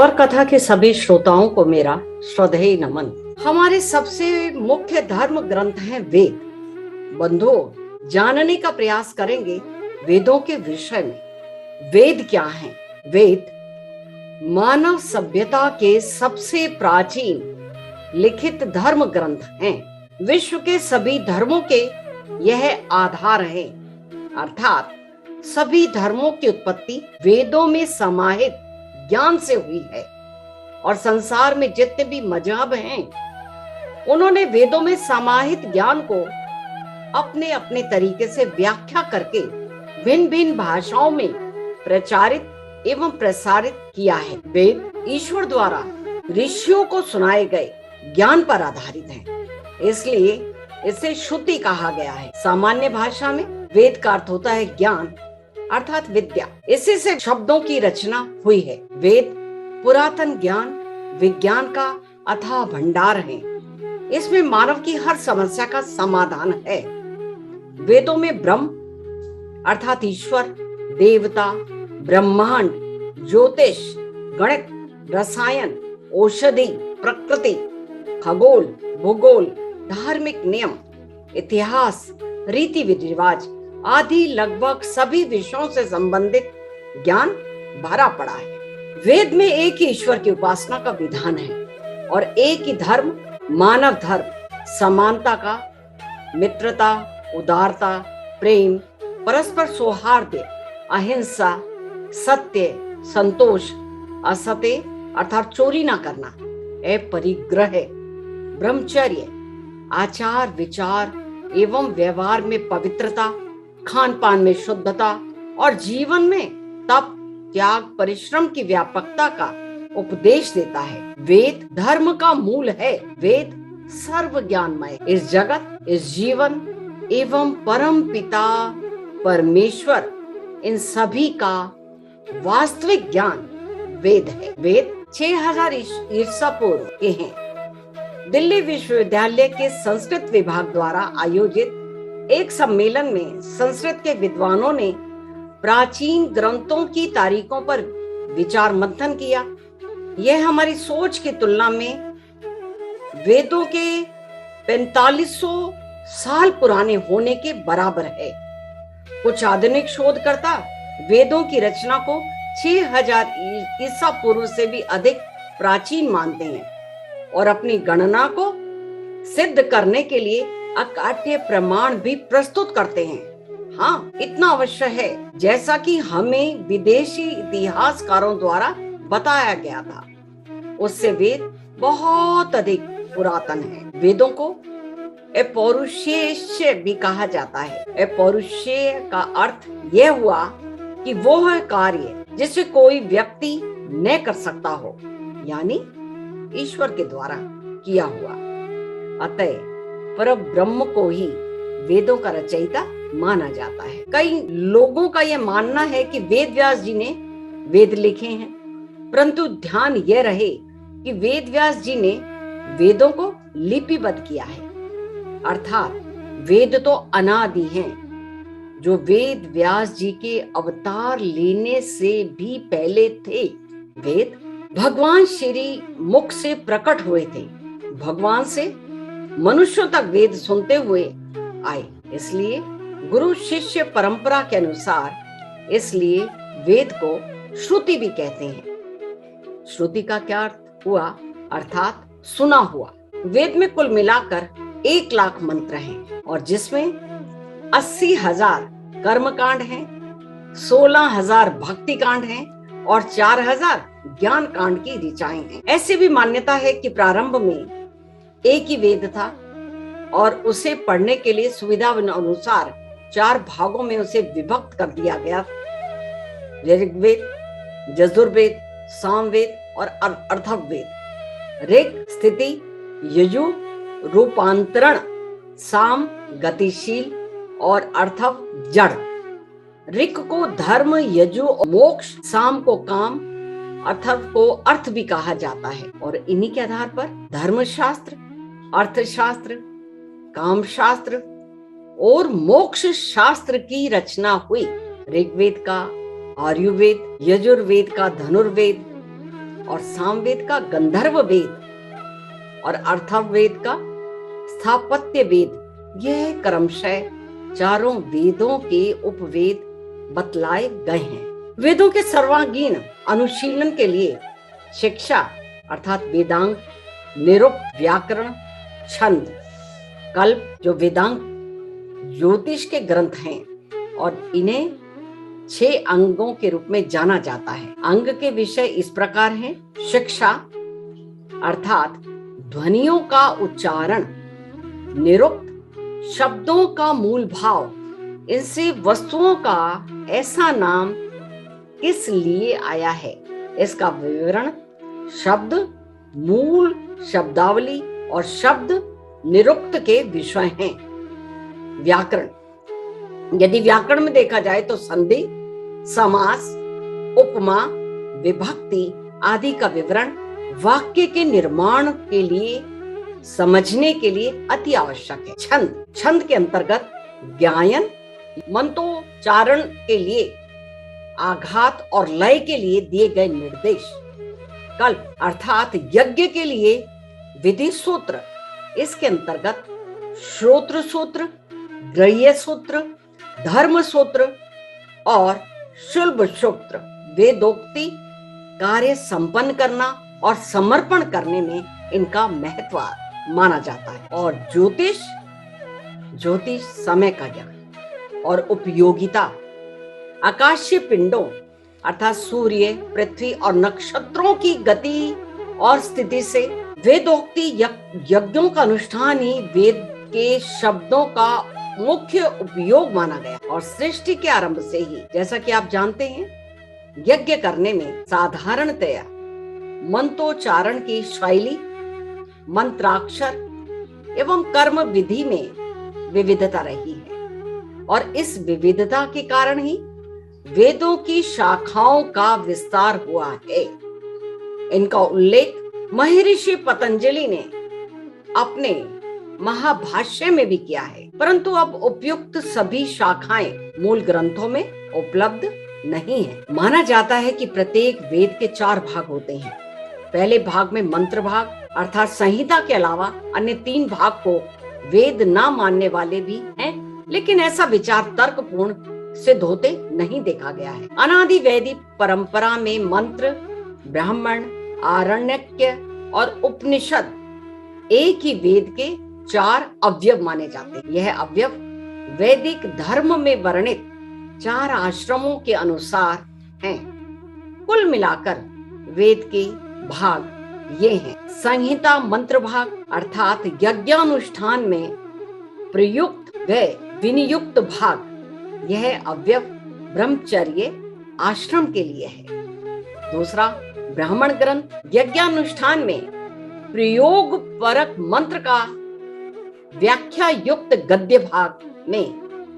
स्वर कथा के सभी श्रोताओं को मेरा श्रद्धेय नमन। हमारे सबसे मुख्य धर्म ग्रंथ हैं वेद। बंधुओं, जानने का प्रयास करेंगे वेदों के विषय में। वेद क्या हैं? वेद मानव सभ्यता के सबसे प्राचीन लिखित धर्म ग्रंथ हैं। विश्व के सभी धर्मों के यह आधार है, अर्थात सभी धर्मों की उत्पत्ति वेदों में समाहित ज्ञान से हुई है। और संसार में जितने भी मजहब हैं, उन्होंने वेदों में समाहित ज्ञान को अपने अपने तरीके से व्याख्या करके भिन्न भिन्न भाषाओं में प्रचारित एवं प्रसारित किया है। वेद ईश्वर द्वारा ऋषियों को सुनाए गए ज्ञान पर आधारित है, इसलिए इसे श्रुति कहा गया है। सामान्य भाषा में वेद का अर्थ होता है ज्ञान, अर्थात विद्या। इसी से शब्दों की रचना हुई है। वेद पुरातन ज्ञान विज्ञान का अथाह भंडार है। इसमें मानव की हर समस्या का समाधान है। वेदों में ब्रह्म अर्थात ईश्वर, देवता, ब्रह्मांड, ज्योतिष, गणित, रसायन, औषधि, प्रकृति, खगोल, भूगोल, धार्मिक नियम, इतिहास, रीति रिवाज आदि लगभग सभी विषयों से संबंधित ज्ञान भरा पड़ा है। वेद में एक ही ईश्वर की उपासना का विधान है और एक ही धर्म, मानव धर्म, समानता का, मित्रता, उदारता, प्रेम, परस्पर सौहार्द, अहिंसा, सत्य, संतोष, असत्य अर्थात चोरी ना करना, अपरिग्रह, ब्रह्मचर्य, आचार विचार एवं व्यवहार में पवित्रता, खान पान में शुद्धता और जीवन में तप, त्याग, परिश्रम की व्यापकता का उपदेश देता है। वेद धर्म का मूल है। वेद सर्व ज्ञानमय, इस जगत, इस जीवन एवं परम पिता परमेश्वर, इन सभी का वास्तविक ज्ञान वेद है। वेद 6000 ईसा पूर्व के हैं। दिल्ली विश्वविद्यालय के संस्कृत विभाग द्वारा आयोजित एक सम्मेलन में संस्कृत के विद्वानों ने प्राचीन ग्रंथों की तारीखों पर विचार मंथन किया। यह हमारी सोच की तुलना में वेदों के 4500 साल पुराने होने के बराबर है। कुछ आधुनिक शोधकर्ता वेदों की रचना को 6000 ईसा पूर्व से भी अधिक प्राचीन मानते हैं और अपनी गणना को सिद्ध करने के लिए अकाट्य प्रमाण भी प्रस्तुत करते हैं। हाँ, इतना अवश्य है, जैसा कि हमें विदेशी इतिहासकारों द्वारा बताया गया था, उससे वेद बहुत अधिक पुरातन है। वेदों को अपौरुषेय भी कहा जाता है। अपौरुषेय का अर्थ यह हुआ कि वो है कार्य जिसे कोई व्यक्ति न कर सकता हो, यानी ईश्वर के द्वारा किया हुआ। अतः पर ब्रह्म को ही वेदों का रचयिता माना जाता है। कई लोगों का यह मानना है कि वेद व्यास जी ने वेद लिखे हैं, परंतु ध्यान यह रहे कि वेद व्यास जी ने वेदों को लिपिबद्ध किया है, अर्थात वेद तो अनादि हैं, जो वेद व्यास जी के अवतार लेने से भी पहले थे। वेद भगवान श्री मुख से प्रकट हुए थे। भगवान से मनुष्यों तक वेद सुनते हुए आए, इसलिए गुरु शिष्य परंपरा के अनुसार इसलिए वेद को श्रुति भी कहते हैं। श्रुति का क्या अर्थ हुआ? अर्थात सुना हुआ। वेद में कुल मिलाकर 1 लाख मंत्र हैं और जिसमें 80,000 कर्मकांड हैं, 16,000 भक्ति कांड हैं और 4,000 ज्ञान कांड की ऋचाएं हैं। ऐसी भी मान्यता है कि प्रारंभ में एक ही वेद था और उसे पढ़ने के लिए सुविधा अनुसार 4 भागों में उसे विभक्त कर दिया गया। ऋग्वेद, यजुर्वेद, सामवेद और अथर्ववेद। ऋग स्थिति, यजु रूपांतरण, साम गतिशील और अर्थव जड़। ऋग को धर्म, यजु मोक्ष, साम को काम, अथर्व को अर्थ भी कहा जाता है और इन्हीं के आधार पर धर्मशास्त्र, अर्थशास्त्र, कामशास्त्र और मोक्ष शास्त्र की रचना हुई। ऋग्वेद का आयुर्वेद, यजुर्वेद का धनुर्वेद और सामवेद का गंधर्व वेद और अथर्ववेद का स्थापत्य वेद, यह क्रमशः चारों वेदों के उपवेद बतलाए गए हैं। वेदों के सर्वांगीण अनुशीलन के लिए शिक्षा अर्थात वेदांग, निरुक्त, व्याकरण, छंद, कल्प जो वेदांग ज्योतिष के ग्रंथ हैं और इन्हें 6 अंगों के रूप में जाना जाता है। अंग के विषय इस प्रकार हैं: शिक्षा अर्थात ध्वनियों का उच्चारण, निरुक्त शब्दों का मूल भाव, इनसे वस्तुओं का ऐसा नाम किस लिए आया है इसका विवरण, शब्द, मूल शब्दावली और शब्द निरुक्त के विषय हैं। व्याकरण, यदि व्याकरण में देखा जाए तो संधि, समास, उपमा, विभक्ति आदि का विवरण वाक्य के निर्माण के लिए, समझने के लिए अति आवश्यक है। छंद, छंद के अंतर्गत गायन, मंत्रोच्चारण के लिए, आघात और लय के लिए दिए गए निर्देश। कल्प अर्थात यज्ञ के लिए विधि सूत्र, इसके अंतर्गत श्रोत्र सूत्र, ग्रह्य सूत्र, धर्म सूत्र और शुल्ब सूत्र वेदोक्ति कार्य संपन्न करना और समर्पण करने में इनका महत्व माना जाता है। और ज्योतिष, ज्योतिष समय का ज्ञान और उपयोगिता, आकाशीय पिंडों अर्थात सूर्य, पृथ्वी और नक्षत्रों की गति और स्थिति से वेदोक्ति यज्ञों का अनुष्ठान ही वेद के शब्दों का मुख्य उपयोग माना गया। और सृष्टि के आरंभ से ही, जैसा कि आप जानते हैं, यज्ञ करने में साधारणतया मंत्रोच्चारण की शैली, मंत्राक्षर एवं कर्म विधि में विविधता रही है और इस विविधता के कारण ही वेदों की शाखाओं का विस्तार हुआ है। इनका उल्लेख महर्षि पतंजलि ने अपने महाभाष्य में भी किया है, परंतु अब उपयुक्त सभी शाखाएं मूल ग्रंथों में उपलब्ध नहीं है। माना जाता है कि प्रत्येक वेद के 4 भाग होते हैं। पहले भाग में मंत्र भाग अर्थात संहिता के अलावा अन्य 3 भाग को वेद ना मानने वाले भी हैं, लेकिन ऐसा विचार तर्कपूर्ण सिद्ध होते नहीं देखा गया है। अनादि वैदिक परंपरा में मंत्र, ब्राह्मण, आरण्यक और उपनिषद एक ही वेद के 4 अवयव माने जाते हैं। यह अवयव वैदिक धर्म में वर्णित 4 आश्रमों के अनुसार हैं। कुल मिलाकर वेद के भाग ये हैं: संहिता मंत्र भाग अर्थात यज्ञानुष्ठान में प्रयुक्त व विनियुक्त भाग, यह अवयव ब्रह्मचर्य आश्रम के लिए है। दूसरा ब्राह्मण ग्रंथ यज्ञानुष्ठान में प्रयोग परक मंत्र का व्याख्या युक्त गद्य भाग में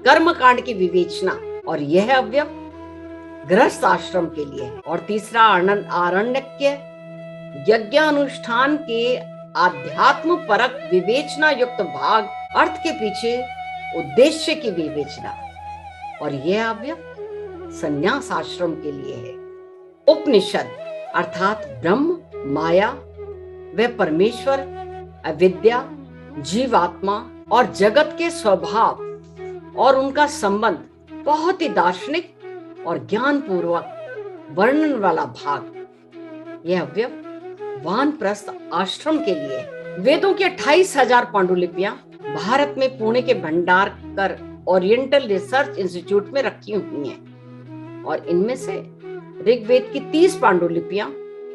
कर्मकांड की विवेचना, और यह अवयव गृहस्थ आश्रम के लिए है। और तीसरा आरण्यक यज्ञानुष्ठान के आध्यात्म परक विवेचना युक्त भाग, अर्थ के पीछे उद्देश्य की विवेचना, और यह अवयव संन्यास आश्रम के लिए है। उपनिषद अर्थात ब्रह्म, माया व परमेश्वर, अविद्या, जीवात्मा और जगत के स्वभाव और उनका संबंध बहुत ही दार्शनिक और ज्ञान पूर्वक वर्णन वाला भाग, यह अवयव वानप्रस्थ आश्रम के लिए है। वेदों की 28,000 पांडुलिपियां भारत में पुणे के भंडारकर ओरिएंटल रिसर्च इंस्टीट्यूट में रखी हुई हैं और इनमें से ऋग्वेद की 30 पांडुलिपियां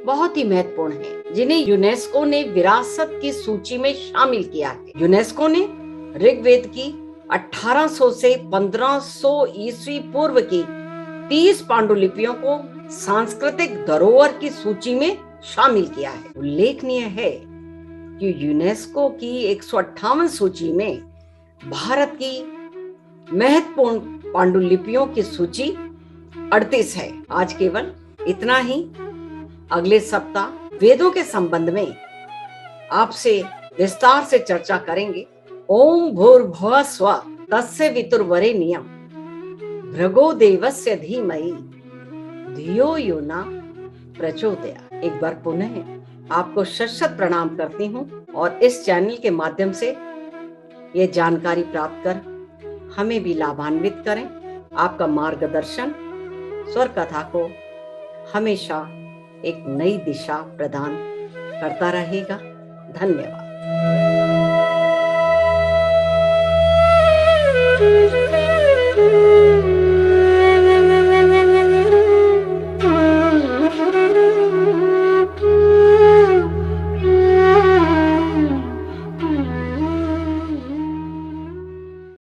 बहुत ही महत्वपूर्ण हैं, जिन्हें यूनेस्को ने विरासत की सूची में शामिल किया है। यूनेस्को ने ऋग्वेद की 1800 से 1500 ईस्वी पूर्व की 30 पांडुलिपियों को सांस्कृतिक धरोहर की सूची में शामिल किया है। उल्लेखनीय है कि यूनेस्को की 158 सूची में भारत की महत्वपूर्ण पांडुलिपियों की सूची 38 है। आज केवल इतना ही। अगले सप्ताह वेदों के संबंध में आपसे विस्तार से चर्चा करेंगे। ओम भूर्भुवः स्वः तस्य वितुर्वरेण्यं भृगो देवस्य धीमहि धियो यो न प्रचोदयात्। एक बार पुनः आपको शत शत प्रणाम करती हूँ और इस चैनल के माध्यम से ये जानकारी प्राप्त कर हमें भी लाभान्वित करें। आपका मार्गदर्शन स्वर कथा को हमेशा एक नई दिशा प्रदान करता रहेगा। धन्यवाद।